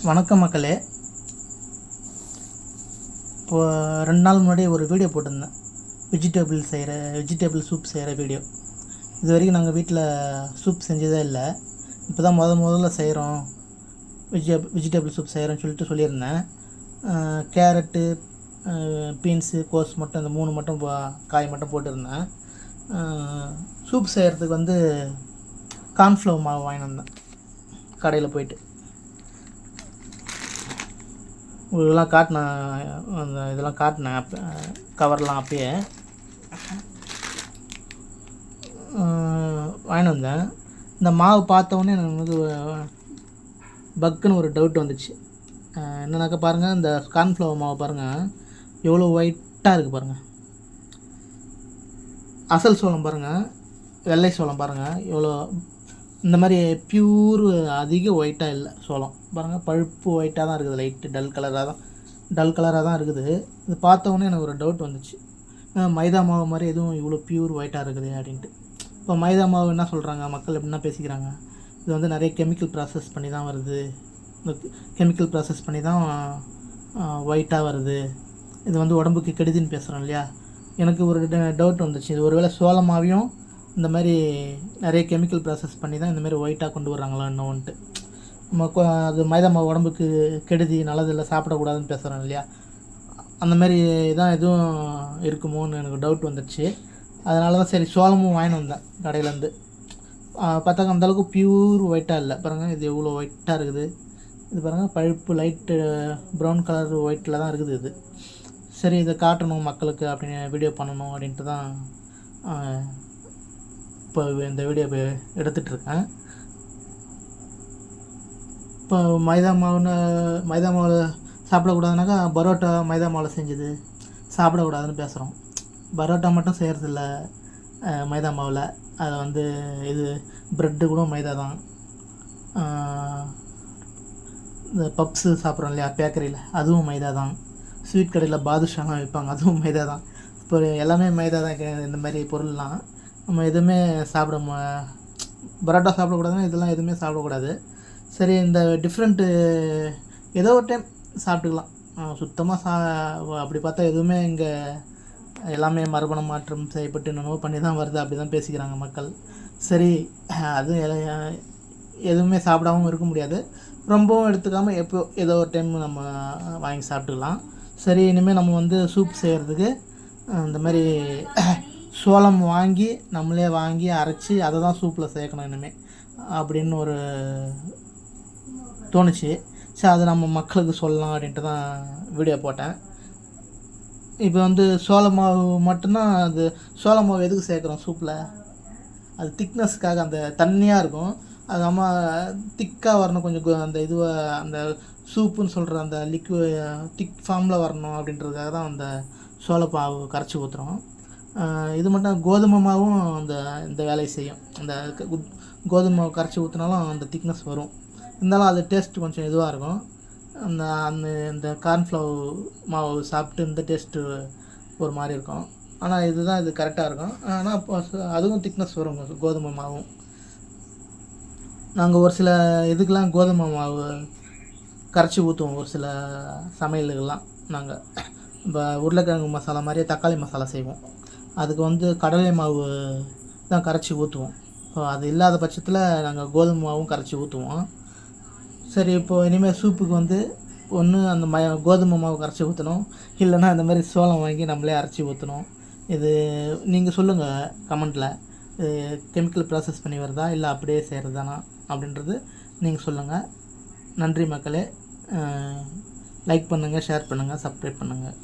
வணக்கம் மக்களே. இப்போது 2 நாள் முன்னாடி ஒரு வீடியோ போட்டிருந்தேன். வெஜிடபிள் சூப் செய்கிற வீடியோ. இது வரைக்கும் நாங்கள் வீட்டில் சூப் செஞ்சதே இல்லை. இப்போ தான் முதல்ல செய்கிறோம், வெஜிடபிள் சூப் செய்கிறோன்னு சொல்லியிருந்தேன். கேரட்டு, பீன்ஸு, கோஸ் மட்டும் இந்த 3 மட்டும் காய் மட்டும் போட்டிருந்தேன். சூப் செய்கிறதுக்கு கார்ன்ஃப்ளவர் மாவு வாங்கிட்டு வந்தேன் கடையில் போயிட்டு. இதெல்லாம் காட்டினேன், இதெல்லாம் காட்டினேன் கவர்லாம் அப்பயே வாங்கிட்டு வந்தேன். இந்த மாவு பார்த்தோன்னே எனக்கு பக்குன்னு ஒரு டவுட் வந்துச்சு. என்னன்னாக்கா பாருங்கள், இந்த கார்ன்ஃப்ளவர் மாவு பாருங்கள் எவ்வளோ ஒயிட்டாக இருக்குது பாருங்கள். அசல் சோளம் பாருங்கள், வெள்ளை சோளம் பாருங்கள் எவ்வளோ. இந்த மாதிரி பியூர் அதிக ஒயிட்டாக இல்லை சோளம் பாருங்கள், பழுப்பு ஒயிட்டாக தான் இருக்குது. லைட்டு டல் கலராக தான் இருக்குது. இது பார்த்தோன்னே எனக்கு ஒரு டவுட் வந்துச்சு, மைதா மாவு மாதிரி எதுவும் இவ்வளோ பியூர் ஒயிட்டாக இருக்குது அப்படின்ட்டு. இப்போ மைதா மாவு என்ன சொல்கிறாங்க, மக்கள் எப்படின்னா பேசிக்கிறாங்க, இது நிறைய கெமிக்கல் ப்ராசஸ் பண்ணி தான் வருது, இந்த கெமிக்கல் ப்ராசஸ் பண்ணி தான் ஒயிட்டாக வருது, இது உடம்புக்கு கெடுதின்னு பேசுகிறோம் இல்லையா. எனக்கு ஒரு டவுட் வந்துச்சு, இது ஒருவேளை சோள மாவையும் இந்த மாதிரி நிறைய கெமிக்கல் ப்ராசஸ் பண்ணி தான் இந்தமாரி ஒயிட்டாக கொண்டு வர்றாங்களா இன்னொன்ட்டு. நம்ம அது மைதா மாவு உடம்புக்கு கெடுதி, நல்லதில்லை, சாப்பிடக்கூடாதுன்னு பேசுகிறோம் இல்லையா. அந்தமாரி தான் எதுவும் இருக்குமோன்னு எனக்கு டவுட் வந்துடுச்சு. அதனால தான் சரி சோளமும் வாங்கிட்டு வந்தேன் கடையிலேருந்து. பார்த்தாக்க அந்தளவுக்கு பியூர் ஒயிட்டாக இல்லை பாருங்கள். இது எவ்வளோ ஒயிட்டாக இருக்குது. இது பாருங்கள், பழுப்பு லைட்டு ப்ரௌன் கலர் ஒயிட்டில் தான் இருக்குது இது. சரி, இதை காட்டணும் மக்களுக்கு அப்படின்னு வீடியோ பண்ணணும் அப்படின்ட்டு தான் இப்போ இந்த வீடியோ எடுத்துகிட்ருக்கேன். இப்போ மைதா மாவில் சாப்பிடக்கூடாதுனாக்கா பரோட்டா மைதா மாவில் செஞ்சது சாப்பிடக்கூடாதுன்னு பேசுகிறோம். பரோட்டா மட்டும் செய்கிறதில்ல மைதா மாவில். அதை இது ப்ரெட்டு கூட மைதா தான். இந்த பப்ஸு சாப்பிட்றோம் இல்லையா பேக்கரியில், அதுவும் மைதா தான். ஸ்வீட் கடையில் பாதுஷாலாம் வைப்பாங்க, அதுவும் மைதா தான். இப்போ எல்லாமே மைதா தான். இந்த மாதிரி பொருள்லாம் நம்ம எதுவுமே பரோட்டா சாப்பிடக்கூடாதுன்னா இதெல்லாம் எதுவுமே சாப்பிடக்கூடாது. சரி, இந்த டிஃப்ரெண்ட்டு ஏதோ ஒரு டைம் சாப்பிட்டுக்கலாம். சுத்தமாக அப்படி பார்த்தா எதுவுமே இங்கே எல்லாமே மரபணு மாற்றம் செய்யப்பட்டு என்னென்னவோ பண்ணி தான் வருது, அப்படி தான் பேசிக்கிறாங்க மக்கள். சரி, அதுவும் எதுவுமே சாப்பிடாமல் இருக்க முடியாது, ரொம்பவும் எடுத்துக்காமல் ஏதோ ஒரு டைம் நம்ம வாங்கி சாப்பிட்டுக்கலாம். சரி, இனிமேல் நம்ம சூப் செய்கிறதுக்கு இந்த மாதிரி சோளம் நம்மளே வாங்கி அரைச்சி அதை தான் சூப்பில் சேர்க்கணும் இனிமேல் அப்படின்னு ஒரு தோணுச்சு. சரி, அதை நம்ம மக்களுக்கு சொல்லலாம் அப்படின்ட்டு தான் வீடியோ போட்டேன். இப்போ சோள மாவு மட்டும்தான். அது சோள மாவு எதுக்கு சேர்க்குறோம் சூப்பில், அது திக்னஸ்க்காக. அந்த தண்ணியாக இருக்கும், அது நம்ம திக்காக வரணும், கொஞ்சம் அந்த சூப்புன்னு சொல்கிற அந்த திக் ஃபார்மில் வரணும் அப்படின்றதுக்காக தான் அந்த சோள மாவு கரைச்சி ஊற்றுறோம். இது மட்டும் கோதுமை மாவும் இந்த வேலையை செய்யும். அந்த கோதுமை மாவு கரைச்சி ஊற்றினாலும் அந்த திக்னஸ் வரும். இருந்தாலும் அது டேஸ்ட்டு கொஞ்சம் இதுவாக இருக்கும். இந்த கார்ன்ஃப்ளவர் மாவு சாப்பிட்டு இந்த டேஸ்ட்டு ஒரு மாதிரி இருக்கும். ஆனால் இது கரெக்டாக இருக்கும். ஆனால் அதுவும் திக்னஸ் வரும் கோதுமை மாவும். நாங்கள் ஒரு சில இதுக்கெலாம் கோதுமை மாவு கரைச்சி ஊற்றுவோம். ஒரு சில சமையலுக்கெல்லாம் நாங்கள் இப்போ உருளைக்கிழங்கு மசாலா மாதிரியே தக்காளி மசாலா செய்வோம். அதுக்கு கடலை மாவு தான் கரைச்சி ஊற்றுவோம். ஸோ அது இல்லாத பட்சத்தில் நாங்கள் கோதுமை மாவும் கரைச்சி ஊற்றுவோம். சரி, இப்போது இனிமேல் சூப்புக்கு ஒன்று அந்த கோதுமை மாவு கரைச்சி ஊற்றணும், இல்லைன்னா இந்த மாதிரி சோளம் வாங்கி நம்மளே அரைச்சி ஊற்றணும். இது நீங்கள் சொல்லுங்கள் கமெண்ட்டில், கெமிக்கல் ப்ராசஸ் பண்ணி வருதா இல்லை அப்படியே செய்கிறது தானா அப்படின்றது நீங்கள் சொல்லுங்கள். நன்றி மக்களே. லைக் பண்ணுங்கள், ஷேர் பண்ணுங்கள், சப்ஸ்கிரைப் பண்ணுங்கள்.